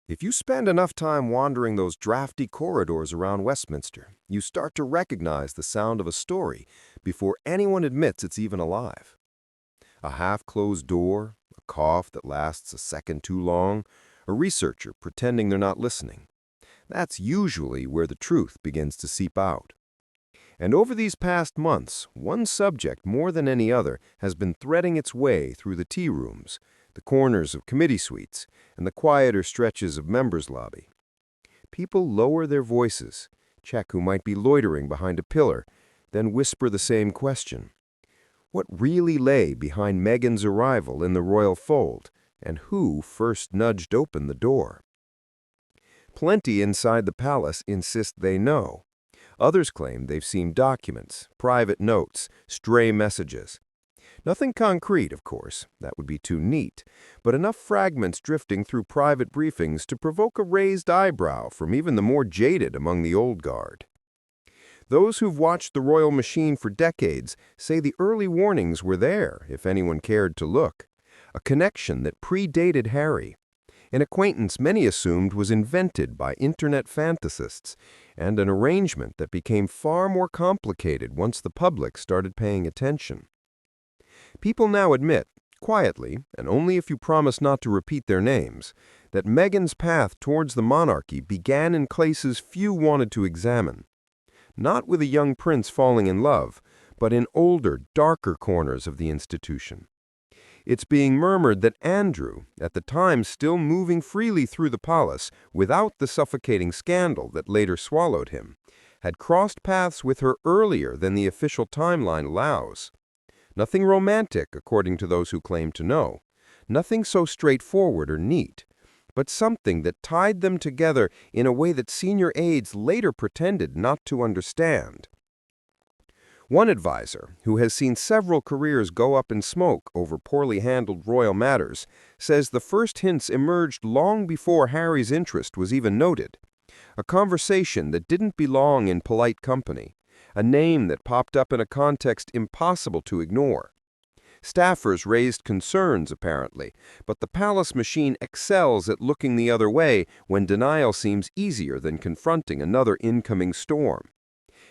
If you spend enough time wandering those drafty corridors around Westminster, you start to recognize the sound of a story before anyone admits it's even alive. A half-closed door, a cough that lasts a second too long, a researcher pretending they're not listening. That's usually where the truth begins to seep out. And over these past months, one subject more than any other has been threading its way through the tea rooms, the corners of committee suites, and the quieter stretches of members' lobby. People lower their voices, check who might be loitering behind a pillar, then whisper the same question. What really lay behind Meghan's arrival in the royal fold, and who first nudged open the door? Plenty inside the palace insist they know. Others claim they've seen documents, private notes, stray messages. Nothing concrete, of course, that would be too neat, but enough fragments drifting through private briefings to provoke a raised eyebrow from even the more jaded among the old guard. Those who've watched the royal machine for decades say the early warnings were there if anyone cared to look. A connection that predated Harry. An acquaintance many assumed was invented by internet fantasists, and an arrangement that became far more complicated once the public started paying attention. People now admit, quietly, and only if you promise not to repeat their names, that Meghan's path towards the monarchy began in places few wanted to examine. Not with a young prince falling in love, but in older, darker corners of the institution. It's being murmured that Andrew, at the time still moving freely through the palace without the suffocating scandal that later swallowed him, had crossed paths with her earlier than the official timeline allows. Nothing romantic, according to those who claim to know. Nothing so straightforward or neat, but something that tied them together in a way that senior aides later pretended not to understand. One advisor, who has seen several careers go up in smoke over poorly handled royal matters, says the first hints emerged long before Harry's interest was even noted. A conversation that didn't belong in polite company. A name that popped up in a context impossible to ignore. Staffers raised concerns, apparently, but the palace machine excels at looking the other way when denial seems easier than confronting another incoming storm.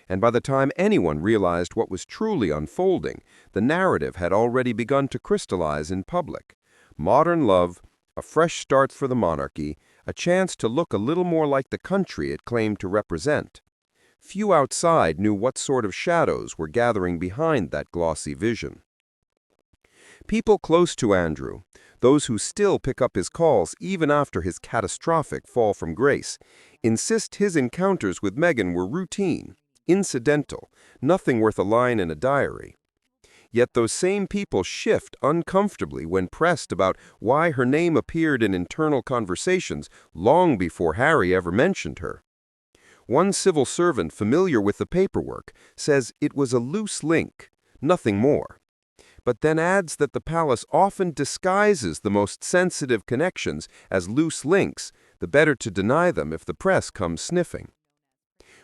And by the time anyone realized what was truly unfolding, the narrative had already begun to crystallize in public. Modern love, a fresh start for the monarchy, a chance to look a little more like the country it claimed to represent. Few outside knew what sort of shadows were gathering behind that glossy vision. People close to Andrew, those who still pick up his calls even after his catastrophic fall from grace, insist his encounters with Meghan were routine, incidental, nothing worth a line in a diary. Yet those same people shift uncomfortably when pressed about why her name appeared in internal conversations long before Harry ever mentioned her. One civil servant familiar with the paperwork says it was a loose link, nothing more, but then adds that the palace often disguises the most sensitive connections as loose links, the better to deny them if the press comes sniffing.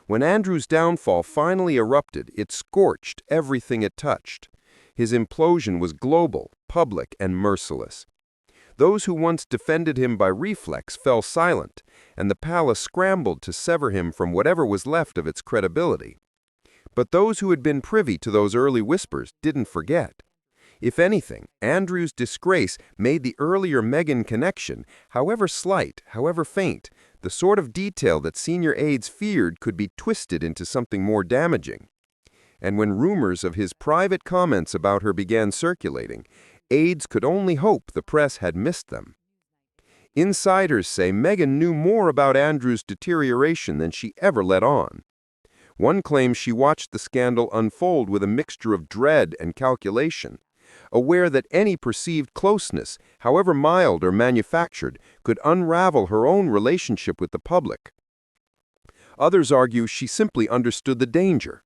When Andrew's downfall finally erupted, it scorched everything it touched. His implosion was global, public, and merciless. Those who once defended him by reflex fell silent, and the palace scrambled to sever him from whatever was left of its credibility. But those who had been privy to those early whispers didn't forget. If anything, Andrew's disgrace made the earlier Meghan connection, however slight, however faint, the sort of detail that senior aides feared could be twisted into something more damaging. And when rumors of his private comments about her began circulating, aides could only hope the press had missed them. Insiders say Meghan knew more about Andrew's deterioration than she ever let on. One claims she watched the scandal unfold with a mixture of dread and calculation, aware that any perceived closeness, however mild or manufactured, could unravel her own relationship with the public. Others argue she simply understood the danger.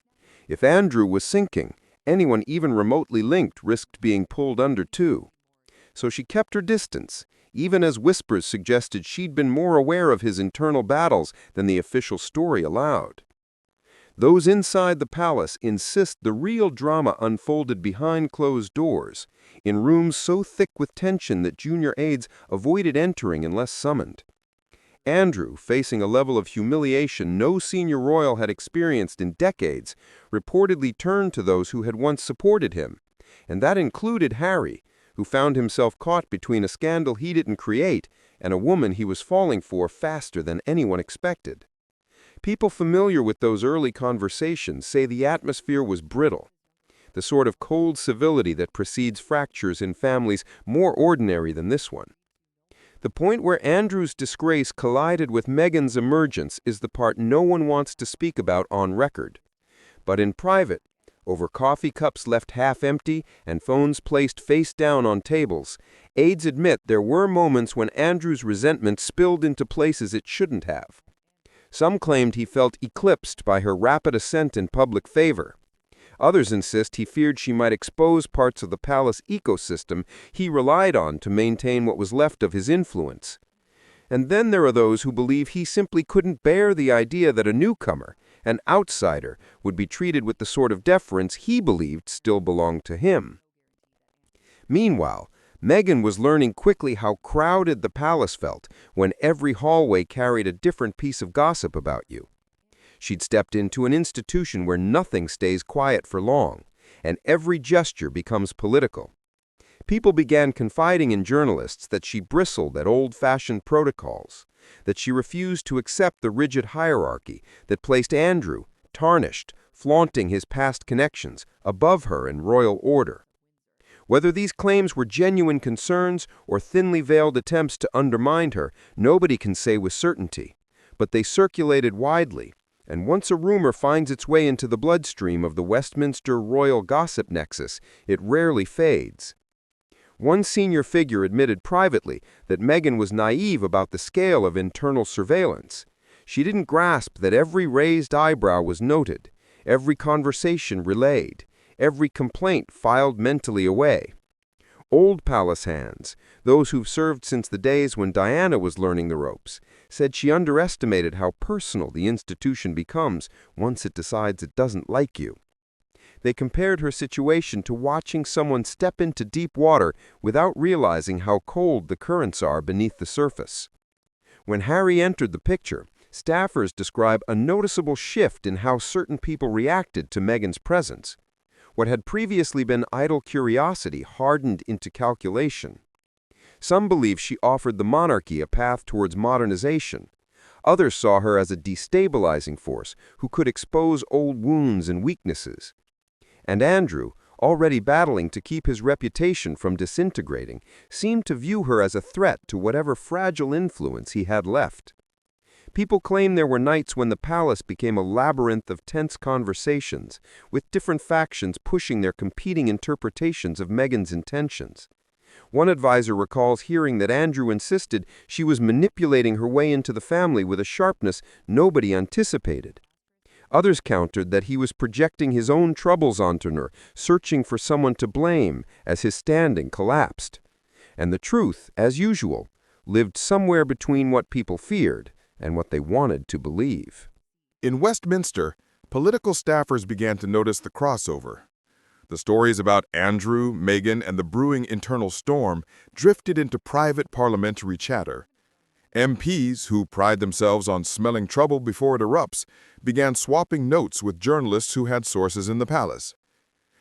If Andrew was sinking, anyone even remotely linked risked being pulled under too. So she kept her distance, even as whispers suggested she'd been more aware of his internal battles than the official story allowed. Those inside the palace insist the real drama unfolded behind closed doors, in rooms so thick with tension that junior aides avoided entering unless summoned. Andrew, facing a level of humiliation no senior royal had experienced in decades, reportedly turned to those who had once supported him. And that included Harry, who found himself caught between a scandal he didn't create and a woman he was falling for faster than anyone expected. People familiar with those early conversations say the atmosphere was brittle, the sort of cold civility that precedes fractures in families more ordinary than this one. The point where Andrew's disgrace collided with Meghan's emergence is the part no one wants to speak about on record. But in private, over coffee cups left half empty and phones placed face down on tables, aides admit there were moments when Andrew's resentment spilled into places it shouldn't have. Some claimed he felt eclipsed by her rapid ascent in public favor. Others insist he feared she might expose parts of the palace ecosystem he relied on to maintain what was left of his influence. And then there are those who believe he simply couldn't bear the idea that a newcomer, an outsider, would be treated with the sort of deference he believed still belonged to him. Meanwhile, Meghan was learning quickly how crowded the palace felt when every hallway carried a different piece of gossip about you. She'd stepped into an institution where nothing stays quiet for long, and every gesture becomes political. People began confiding in journalists that she bristled at old-fashioned protocols, that she refused to accept the rigid hierarchy that placed Andrew, tarnished, flaunting his past connections, above her in royal order. Whether these claims were genuine concerns or thinly veiled attempts to undermine her, nobody can say with certainty, but they circulated widely. And once a rumor finds its way into the bloodstream of the Westminster royal gossip nexus, it rarely fades. One senior figure admitted privately that Meghan was naive about the scale of internal surveillance. She didn't grasp that every raised eyebrow was noted, every conversation relayed, every complaint filed mentally away. Old palace hands, those who've served since the days when Diana was learning the ropes, said she underestimated how personal the institution becomes once it decides it doesn't like you. They compared her situation to watching someone step into deep water without realizing how cold the currents are beneath the surface. When Harry entered the picture, staffers describe a noticeable shift in how certain people reacted to Meghan's presence. What had previously been idle curiosity hardened into calculation. Some believe she offered the monarchy a path towards modernization. Others saw her as a destabilizing force who could expose old wounds and weaknesses. And Andrew, already battling to keep his reputation from disintegrating, seemed to view her as a threat to whatever fragile influence he had left. People claim there were nights when the palace became a labyrinth of tense conversations, with different factions pushing their competing interpretations of Meghan's intentions. One advisor recalls hearing that Andrew insisted she was manipulating her way into the family with a sharpness nobody anticipated. Others countered that he was projecting his own troubles onto her, searching for someone to blame as his standing collapsed. And the truth, as usual, lived somewhere between what people feared and what they wanted to believe. In Westminster, political staffers began to notice the crossover. The stories about Andrew, Meghan, and the brewing internal storm drifted into private parliamentary chatter. MPs, who pride themselves on smelling trouble before it erupts, began swapping notes with journalists who had sources in the palace.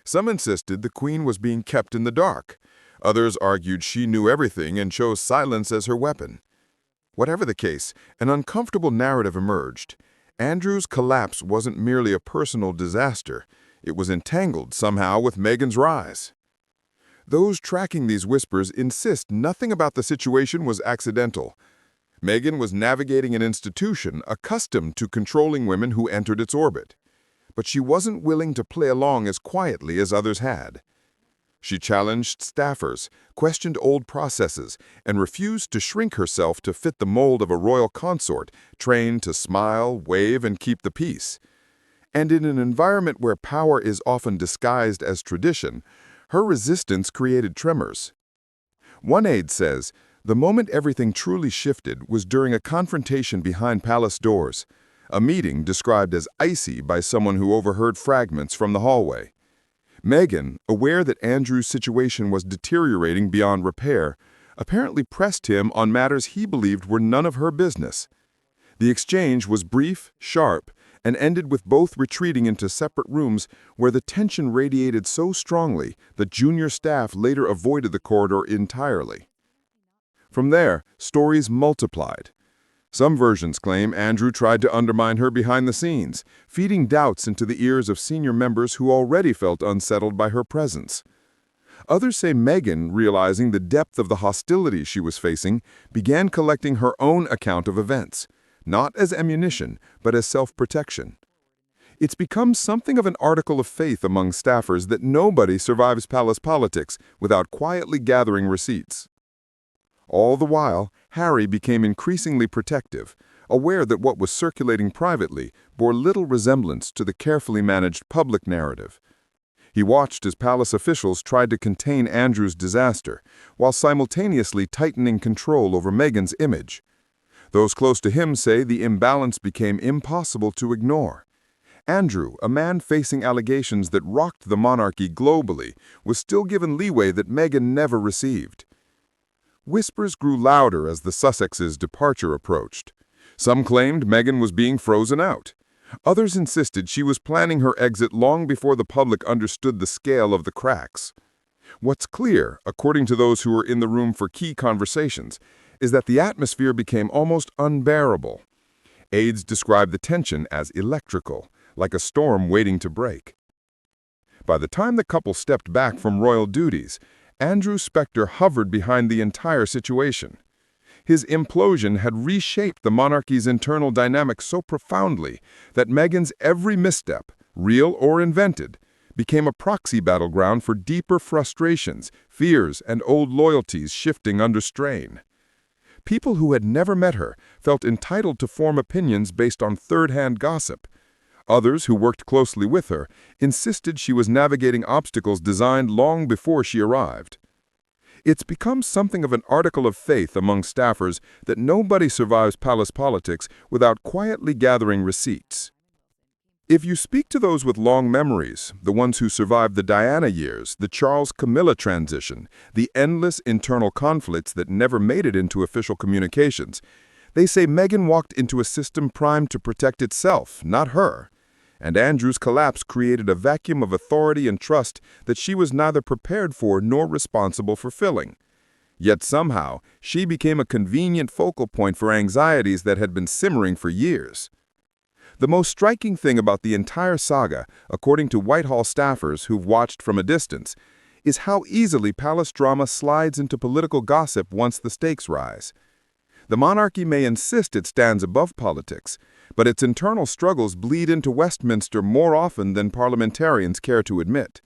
Some insisted the Queen was being kept in the dark. Others argued she knew everything and chose silence as her weapon. Whatever the case, an uncomfortable narrative emerged. Andrew's collapse wasn't merely a personal disaster. It was entangled somehow with Meghan's rise. Those tracking these whispers insist nothing about the situation was accidental. Meghan was navigating an institution accustomed to controlling women who entered its orbit. But she wasn't willing to play along as quietly as others had. She challenged staffers, questioned old processes, and refused to shrink herself to fit the mold of a royal consort, trained to smile, wave, and keep the peace. And in an environment where power is often disguised as tradition, her resistance created tremors. One aide says, the moment everything truly shifted was during a confrontation behind palace doors, a meeting described as icy by someone who overheard fragments from the hallway. Meghan, aware that Andrew's situation was deteriorating beyond repair, apparently pressed him on matters he believed were none of her business. The exchange was brief, sharp, and ended with both retreating into separate rooms where the tension radiated so strongly that junior staff later avoided the corridor entirely. From there, stories multiplied. Some versions claim Andrew tried to undermine her behind the scenes, feeding doubts into the ears of senior members who already felt unsettled by her presence. Others say Meghan, realizing the depth of the hostility she was facing, began collecting her own account of events, not as ammunition, but as self-protection. It's become something of an article of faith among staffers that nobody survives palace politics without quietly gathering receipts. All the while, Harry became increasingly protective, aware that what was circulating privately bore little resemblance to the carefully managed public narrative. He watched as palace officials tried to contain Andrew's disaster, while simultaneously tightening control over Meghan's image. Those close to him say the imbalance became impossible to ignore. Andrew, a man facing allegations that rocked the monarchy globally, was still given leeway that Meghan never received. Whispers grew louder as the Sussexes' departure approached. Some claimed Meghan was being frozen out. Others insisted she was planning her exit long before the public understood the scale of the cracks. What's clear, according to those who were in the room for key conversations, is that the atmosphere became almost unbearable. Aides described the tension as electrical, like a storm waiting to break. By the time the couple stepped back from royal duties, Andrew's specter hovered behind the entire situation. His implosion had reshaped the monarchy's internal dynamics so profoundly that Meghan's every misstep, real or invented, became a proxy battleground for deeper frustrations, fears, and old loyalties shifting under strain. People who had never met her felt entitled to form opinions based on third-hand gossip. Others, who worked closely with her, insisted she was navigating obstacles designed long before she arrived. It's become something of an article of faith among staffers that nobody survives palace politics without quietly gathering receipts. If you speak to those with long memories, the ones who survived the Diana years, the Charles-Camilla transition, the endless internal conflicts that never made it into official communications, they say Meghan walked into a system primed to protect itself, not her. And Andrew's collapse created a vacuum of authority and trust that she was neither prepared for nor responsible for filling. Yet somehow, she became a convenient focal point for anxieties that had been simmering for years. The most striking thing about the entire saga, according to Whitehall staffers who've watched from a distance, is how easily palace drama slides into political gossip once the stakes rise. The monarchy may insist it stands above politics, but its internal struggles bleed into Westminster more often than parliamentarians care to admit.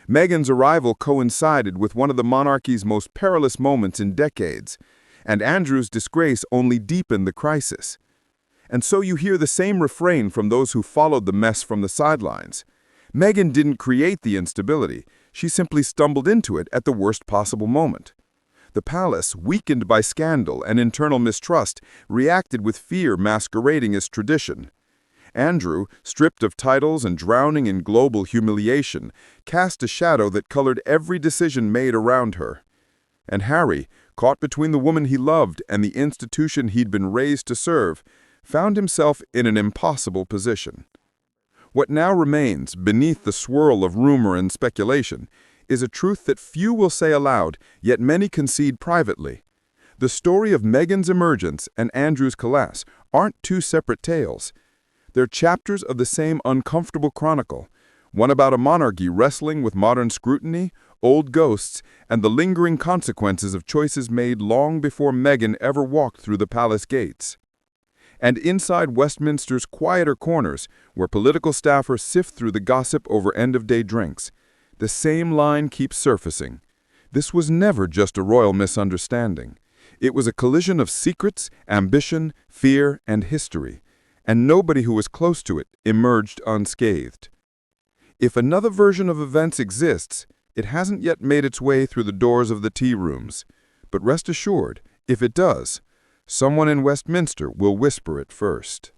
Meghan's arrival coincided with one of the monarchy's most perilous moments in decades, and Andrew's disgrace only deepened the crisis. And so you hear the same refrain from those who followed the mess from the sidelines. Meghan didn't create the instability, she simply stumbled into it at the worst possible moment. The palace, weakened by scandal and internal mistrust, reacted with fear masquerading as tradition. Andrew, stripped of titles and drowning in global humiliation, cast a shadow that colored every decision made around her. And Harry, caught between the woman he loved and the institution he'd been raised to serve, found himself in an impossible position. What now remains, beneath the swirl of rumor and speculation, is a truth that few will say aloud, yet many concede privately. The story of Meghan's emergence and Andrew's collapse aren't two separate tales. They're chapters of the same uncomfortable chronicle, one about a monarchy wrestling with modern scrutiny, old ghosts, and the lingering consequences of choices made long before Meghan ever walked through the palace gates. And inside Westminster's quieter corners, where political staffers sift through the gossip over end-of-day drinks, the same line keeps surfacing. This was never just a royal misunderstanding. It was a collision of secrets, ambition, fear, and history, and nobody who was close to it emerged unscathed. If another version of events exists, it hasn't yet made its way through the doors of the tea rooms. But rest assured, if it does, someone in Westminster will whisper it first.